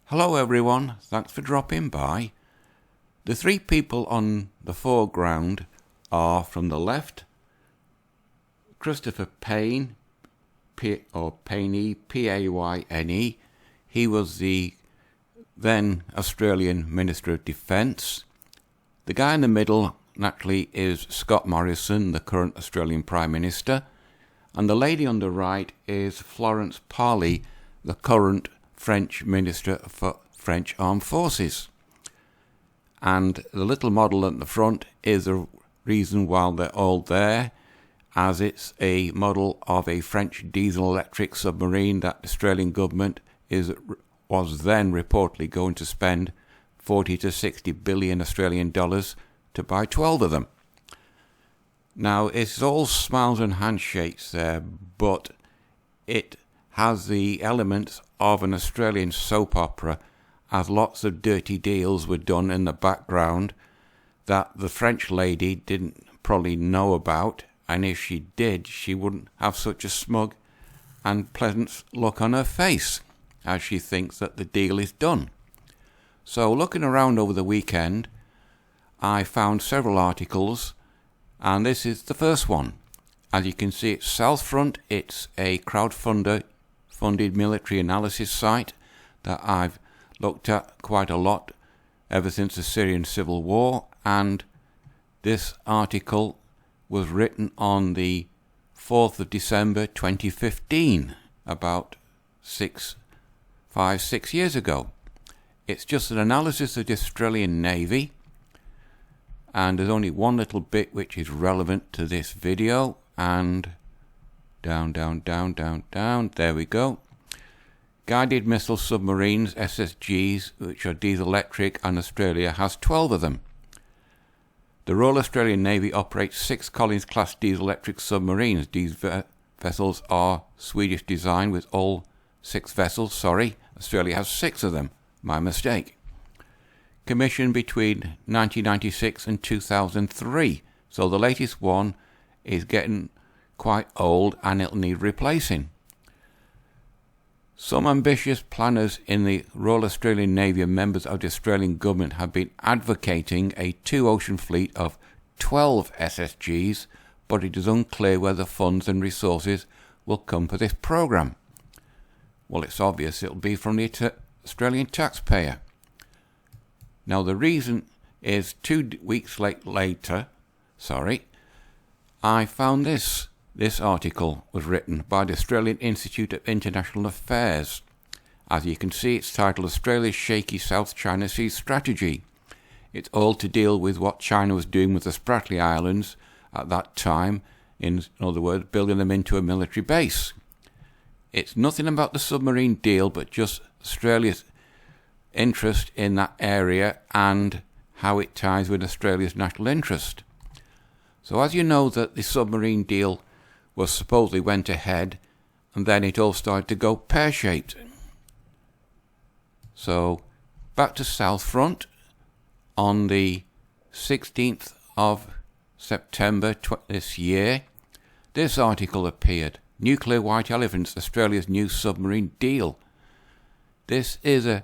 Hello everyone, thanks for dropping by. The three people on the foreground are, from the left, Christopher Payne, Payne, P-A-Y-N-E. He was the then Australian Minister of Defence. The guy in the middle, naturally, is Scott Morrison, the current Australian Prime Minister. And the lady on the right is Florence Parly, the current French Minister for French Armed Forces. And the little model at the front is the reason why they're all there, as it's a model of a French diesel-electric submarine that the Australian government was then reportedly going to spend 40 to 60 billion Australian dollars to buy 12 of them. Now, it's all smiles and handshakes there, but it has the elements of an Australian soap opera, as lots of dirty deals were done in the background that the French lady didn't probably know about, and if she did, she wouldn't have such a smug and pleasant look on her face as she thinks that the deal is done. So looking around over the weekend, I found several articles, and this is the first one. As you can see, it's Southfront. It's a crowdfunder funded military analysis site that I've looked at quite a lot ever since the Syrian civil war, and this article was written on the 4th of December 2015, about 6 years ago. It's just an analysis of the Australian Navy, and there's only one little bit which is relevant to this video, and down, there we go. Guided missile submarines, SSGs, which are diesel-electric, and Australia has 12 of them. The Royal Australian Navy operates 6 Collins-class diesel-electric submarines. These vessels are Swedish design with all 6 vessels, Australia has 6 of them, my mistake. Commissioned between 1996 and 2003, so the latest one is getting quite old and it'll need replacing. Some ambitious planners in the Royal Australian Navy and members of the Australian government have been advocating a 2-ocean fleet of 12 SSGs, but it is unclear whether funds and resources will come for this programme. Well, it's obvious it'll be from the Australian taxpayer. Now, the reason is 2 weeks later, I found this. This article was written by the Australian Institute of International Affairs. As you can see, it's titled Australia's Shaky South China Sea Strategy. It's all to deal with what China was doing with the Spratly Islands at that time, in other words, building them into a military base. It's nothing about the submarine deal, but just Australia's interest in that area and how it ties with Australia's national interest. So as you know, that the submarine deal was supposedly went ahead, and then it all started to go pear-shaped. So back to Southfront. On the 16th of September this year, this article appeared. Nuclear White Elephants, Australia's new submarine deal. This is a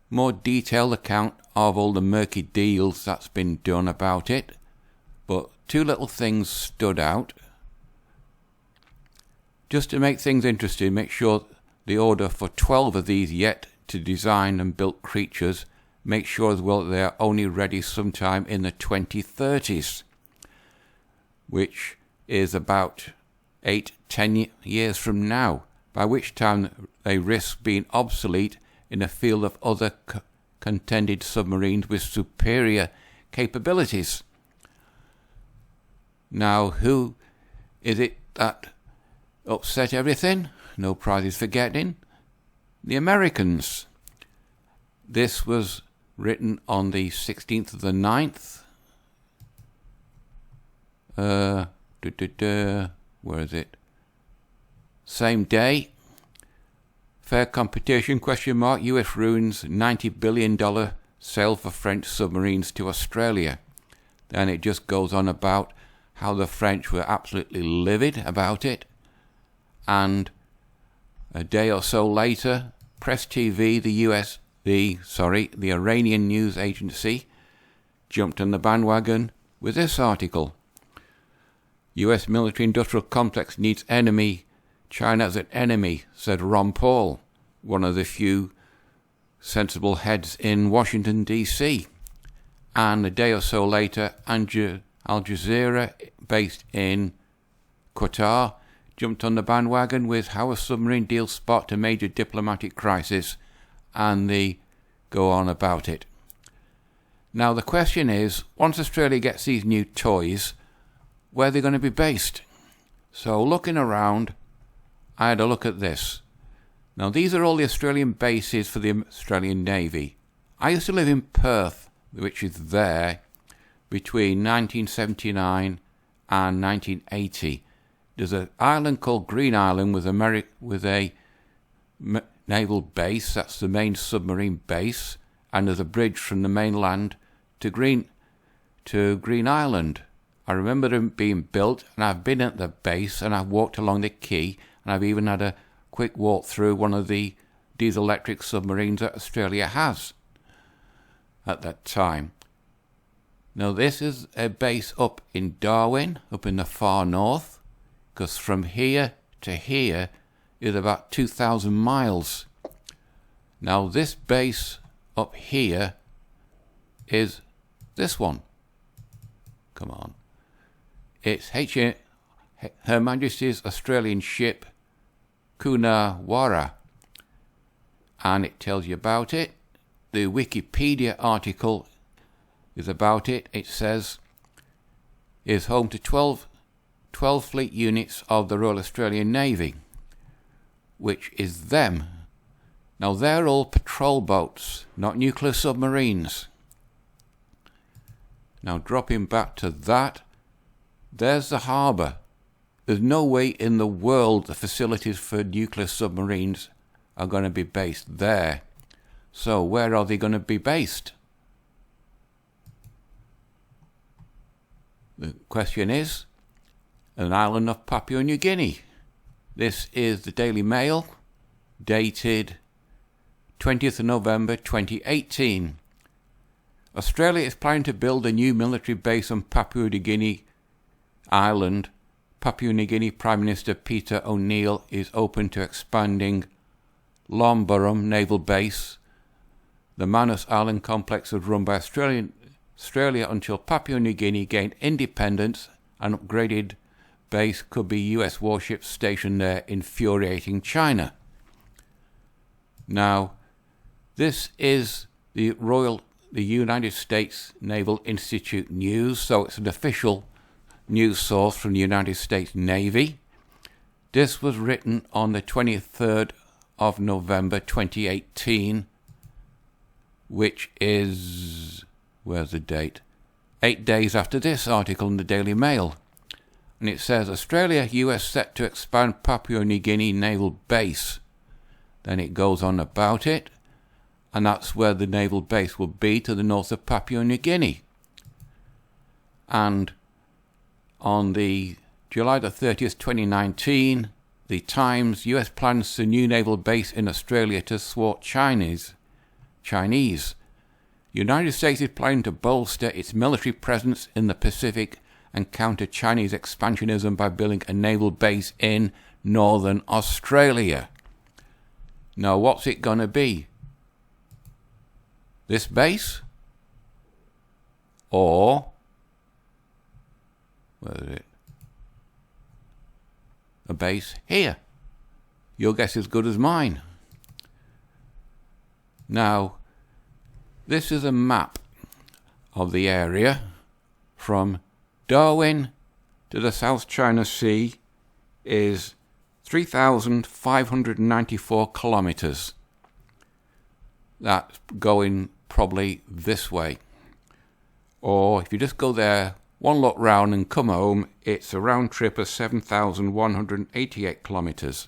more detailed account of all the murky deals that's been done about it, but 2 little things stood out. Just to make things interesting, make sure the order for 12 of these yet to design and built creatures, make sure as well that they are only ready sometime in the 2030s, which is about 8-10 years from now, by which time they risk being obsolete in a field of other contended submarines with superior capabilities. Now, who is it that upset everything? No prizes for getting. The Americans. This was written on the 16th of the 9th. Where is it? Same day. Fair competition, ? US ruins $90 billion sale for French submarines to Australia. Then it just goes on about how the French were absolutely livid about it. And a day or so later, Press TV, the US the Iranian news agency jumped on the bandwagon with this article. US military-industrial complex needs enemy. China as an enemy, said Ron Paul, one of the few sensible heads in Washington, D.C. And a day or so later, Al Jazeera, based in Qatar, jumped on the bandwagon with how a submarine deal sparked a major diplomatic crisis, and they go on about it. Now the question is, once Australia gets these new toys, where are they going to be based? So looking around, I had a look at this. Now these are all the Australian bases for the Australian Navy. I used to live in Perth, which is there, between 1979 and 1980. There's an island called Green Island with a naval base. That's the main submarine base, and there's a bridge from the mainland to Green Island. I remember them being built, and I've been at the base, and I've walked along the quay, and I've even had a quick walk through one of the diesel-electric submarines that Australia has at that time. Now this is a base up in Darwin, up in the far north, because from here to here is about 2,000 miles. Now this base up here is this one. Come on. It's Her Majesty's Australian ship Coonawarra, and it tells you about it. The Wikipedia article is about it. It says is home to 12 fleet units of the Royal Australian Navy, which is them. Now they're all patrol boats, not nuclear submarines. Now dropping back to that, there's the harbour. There's no way in the world the facilities for nuclear submarines are going to be based there. So where are they going to be based? The question is, an island of Papua New Guinea. This is the Daily Mail, dated 20th of November 2018. Australia is planning to build a new military base on Papua New Guinea Island. Papua New Guinea Prime Minister Peter O'Neill is open to expanding Lombarum Naval Base. The Manus Island complex was run by Australia until Papua New Guinea gained independence. An upgraded base could be US warships stationed there, infuriating China. Now, this is the United States Naval Institute news, so it's an official news source from the United States Navy. This was written on the 23rd of November 2018, which is, where's the date? 8 days after this article in the Daily Mail. And it says, Australia, US set to expand Papua New Guinea naval base. Then it goes on about it, and that's where the naval base will be, to the north of Papua New Guinea. And on the July the 30th, 2019, the Times, US plans a new naval base in Australia to thwart Chinese. United States is planning to bolster its military presence in the Pacific and counter Chinese expansionism by building a naval base in northern Australia. Now, what's it going to be? This base? Or, where is it? A base here. Your guess is as good as mine. Now, this is a map of the area from Darwin to the South China Sea is 3,594 kilometres. That's going probably this way. Or if you just go there, one look round and come home, it's a round trip of 7,188 kilometres.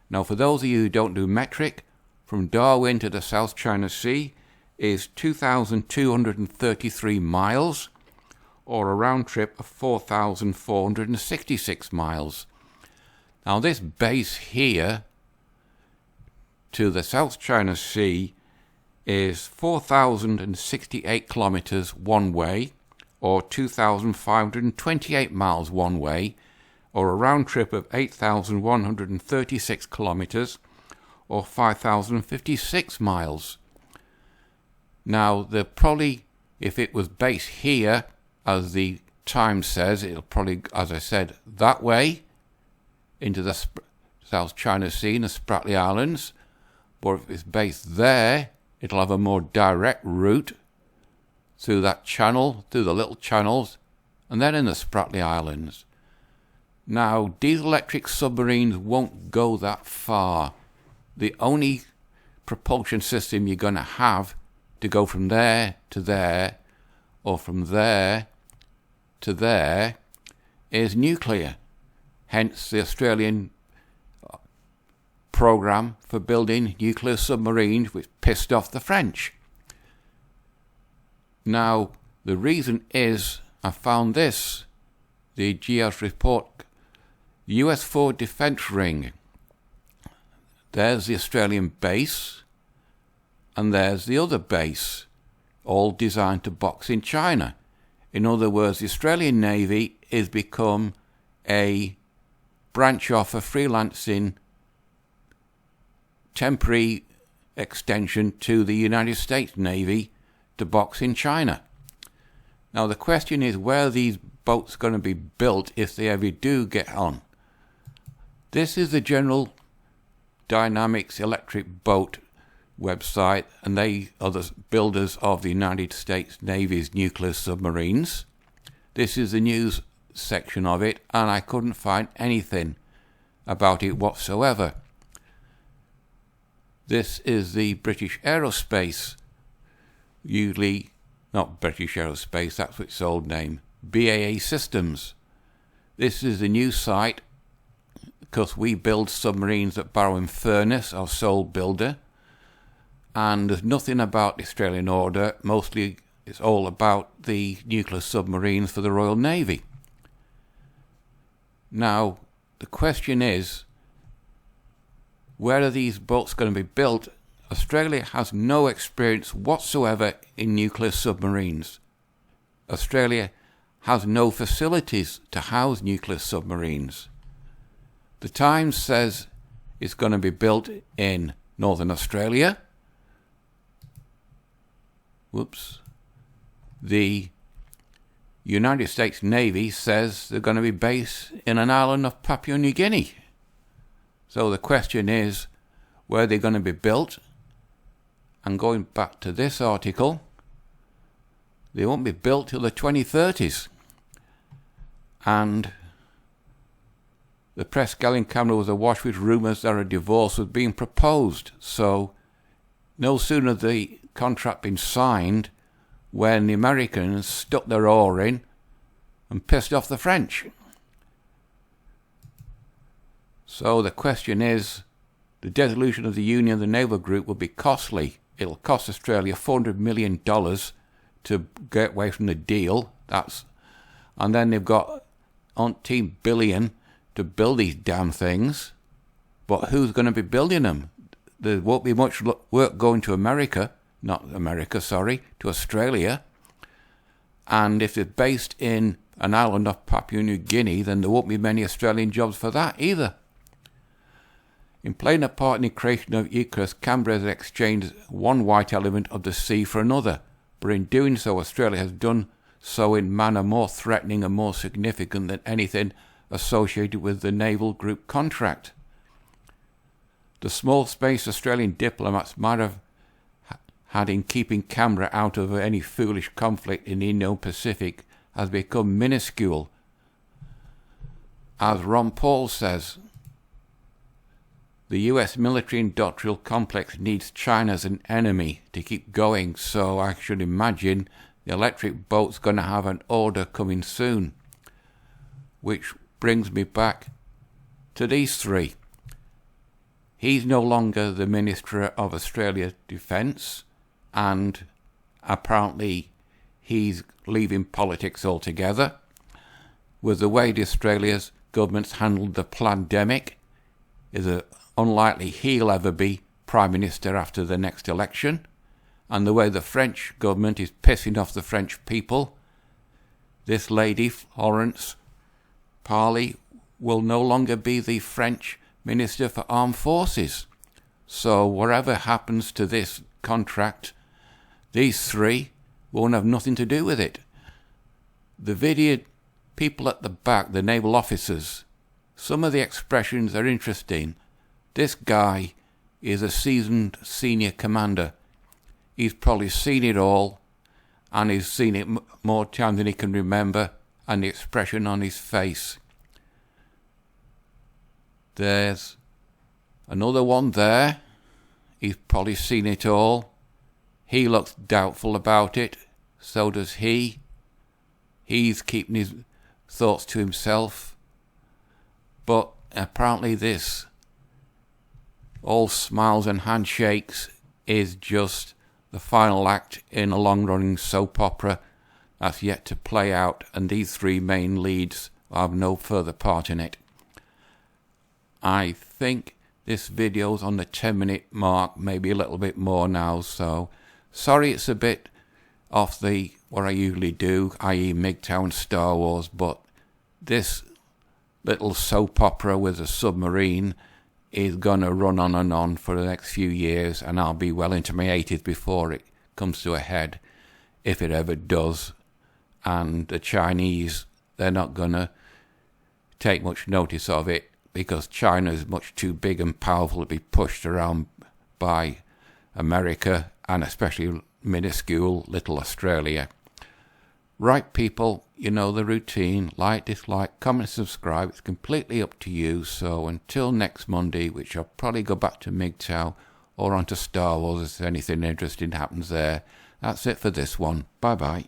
Now for those of you who don't do metric, from Darwin to the South China Sea is 2,233 miles, or a round trip of 4,466 miles. Now this base here to the South China Sea is 4,068 kilometres one way, or 2,528 miles one way, or a round trip of 8,136 kilometres, or 5,056 miles. Now, they'll probably, if it was based here, as the Times says, it'll probably, as I said, that way, into the South China Sea and the Spratly Islands. But if it's based there, it'll have a more direct route through that channel, through the little channels, and then in the Spratly Islands. Now, diesel-electric submarines won't go that far. The only propulsion system you're going to have to go from there to there, or from there to there, is nuclear. Hence the Australian program for building nuclear submarines, which pissed off the French. Now, the reason is, I found this, the GS report, US 4 Defence Ring. There's the Australian base, and there's the other base, all designed to box in China. In other words, the Australian Navy is become a branch off a freelancing temporary extension to the United States Navy to box in China. Now the question is where these boats are going to be built if they ever do get on. This is the General Dynamics Electric Boat website, and they are the builders of the United States Navy's nuclear submarines. This is the news section of it, and I couldn't find anything about it whatsoever. This is the British Aerospace, usually not British Aerospace, that's its old name, BAE Systems. This is the new site, because we build submarines at Barrow-in-Furness, our sole builder, and there's nothing about the Australian order. Mostly it's all about the nuclear submarines for the Royal Navy. Now, the question is, where are these boats going to be built? Australia has no experience whatsoever in nuclear submarines. Australia has no facilities to house nuclear submarines. The Times says it's going to be built in Northern Australia. The United States Navy says they're going to be based in an island of Papua New Guinea. So the question is, where they're going to be built? And going back to this article, they won't be built till the 2030s. And the press galleon camera was awash with rumours that a divorce was being proposed. So no sooner the contract been signed when the Americans stuck their oar in and pissed off the French. So the question is, the dissolution of the Union and the Naval Group will be costly. It'll cost Australia $400 million to get away from the deal. And then they've got $18 billion to build these damn things. But who's going to be building them? There won't be much work going to to Australia. And if it's based in an island off Papua New Guinea, then there won't be many Australian jobs for that either. In playing a part in the creation of EUCAS, Canberra has exchanged one white element of the sea for another, but in doing so Australia has done so in manner more threatening and more significant than anything associated with the Naval Group contract. The small space Australian diplomats might have had in keeping Canberra out of any foolish conflict in the Indo-Pacific has become minuscule. As Ron Paul says, the US military industrial complex needs China as an enemy to keep going, so I should imagine the electric boat's going to have an order coming soon. Which brings me back to these three. He's no longer the Minister of Australia Defence, and apparently he's leaving politics altogether. With the way the Australia's government's handled the pandemic, is unlikely he'll ever be Prime Minister after the next election. and the way the French government is pissing off the French people, this lady, Florence Parly, will no longer be the French Minister for Armed Forces. So whatever happens to this contract, these three won't have nothing to do with it. The video people at the back, the naval officers, some of the expressions are interesting. This guy is a seasoned senior commander. He's probably seen it all, and he's seen it more times than he can remember, and the expression on his face. There's another one there. He's probably seen it all. He looks doubtful about it. So does he. He's keeping his thoughts to himself. But apparently this, all smiles and handshakes, is just the final act in a long-running soap opera that's yet to play out, and these three main leads have no further part in it. I think this video's on the 10-minute mark, maybe a little bit more now, so sorry it's a bit off the what I usually do, i.e. MGTOW Star Wars, but this little soap opera with a submarine is going to run on and on for the next few years, and I'll be well into my 80s before it comes to a head, if it ever does. And the Chinese, they're not going to take much notice of it, because China is much too big and powerful to be pushed around by America, and especially minuscule little Australia. Right, people, you know the routine. Like, dislike, comment, subscribe. It's completely up to you. So until next Monday, which I'll probably go back to MGTOW or onto Star Wars if anything interesting happens there. That's it for this one. Bye-bye.